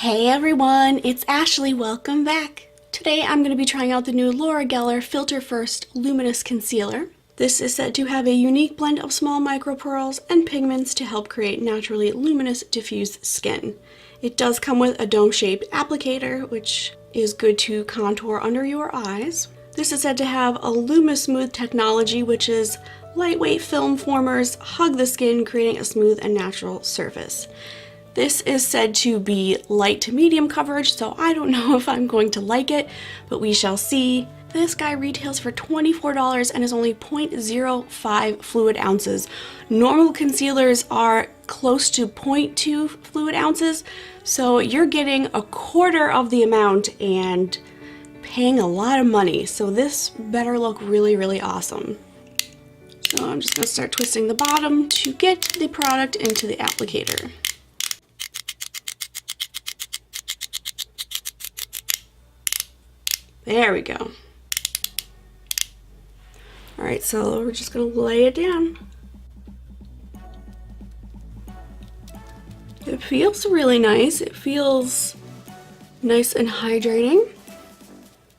Hey everyone, it's Ashley. Welcome back. Today I'm going to be trying out the new Laura Geller Filter First Luminous Concealer. This is said to have a unique blend of small micro pearls and pigments to help create naturally luminous diffused skin. It does come with a dome-shaped applicator, which is good to contour under your eyes. This is said to have a LumiSmooth technology, which is lightweight film formers hug the skin, creating a smooth and natural surface. This is said to be light to medium coverage, so I don't know if I'm going to like it, but we shall see. This guy retails for $24 and is only 0.05 fluid ounces. Normal concealers are close to 0.2 fluid ounces, so you're getting a quarter of the amount and paying a lot of money. So this better look really, really awesome. So I'm just going to start twisting the bottom to get the product into the applicator. There we go. Alright, so we're just going to lay it down. It feels really nice. It feels nice and hydrating.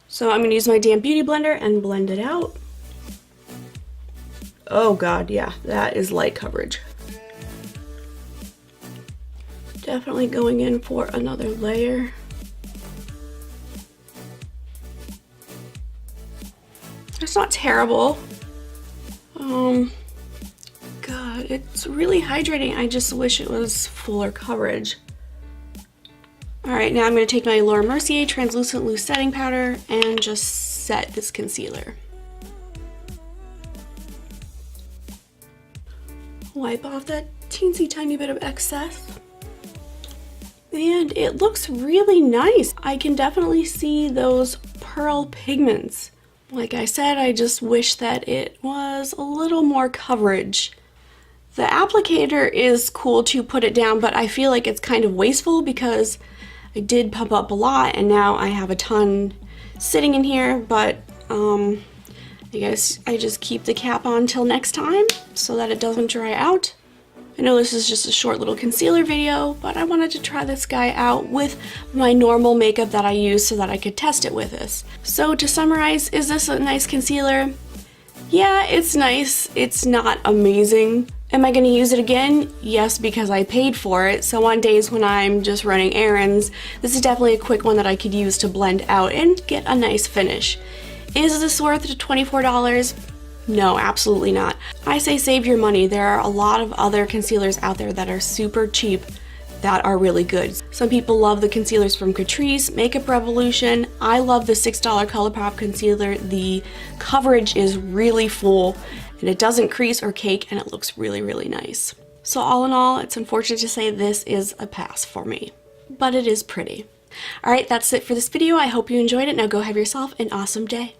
So I'm going to use my damp beauty blender and blend it out. Oh god, yeah, that is light coverage. Definitely going in for another layer. It's not terrible. God, it's really hydrating. I just wish it was fuller coverage. Alright, now I'm going to take my Laura Mercier Translucent Loose Setting Powder and just set this concealer. Wipe off that teensy tiny bit of excess. And it looks really nice. I can definitely see those pearl pigments. Like I said, I just wish that it was a little more coverage. The applicator is cool to put it down, but I feel like it's kind of wasteful because I did pump up a lot and now I have a ton sitting in here, but I guess I just keep the cap on till next time so that it doesn't dry out. I know this is just a short little concealer video, but I wanted to try this guy out with my normal makeup that I use so that I could test it with this. So to summarize, is this a nice concealer? Yeah, it's nice. It's not amazing. Am I going to use it again? Yes, because I paid for it. So on days when I'm just running errands, this is definitely a quick one that I could use to blend out and get a nice finish. Is this worth the $24? No, absolutely not. I say save your money. There are a lot of other concealers out there that are super cheap that are really good. Some people love the concealers from Catrice, Makeup Revolution. I love the $6 ColourPop concealer. The coverage is really full and it doesn't crease or cake and it looks really, really nice. So all in all, it's unfortunate to say this is a pass for me, but it is pretty. Alright, that's it for this video. I hope you enjoyed it. Now go have yourself an awesome day.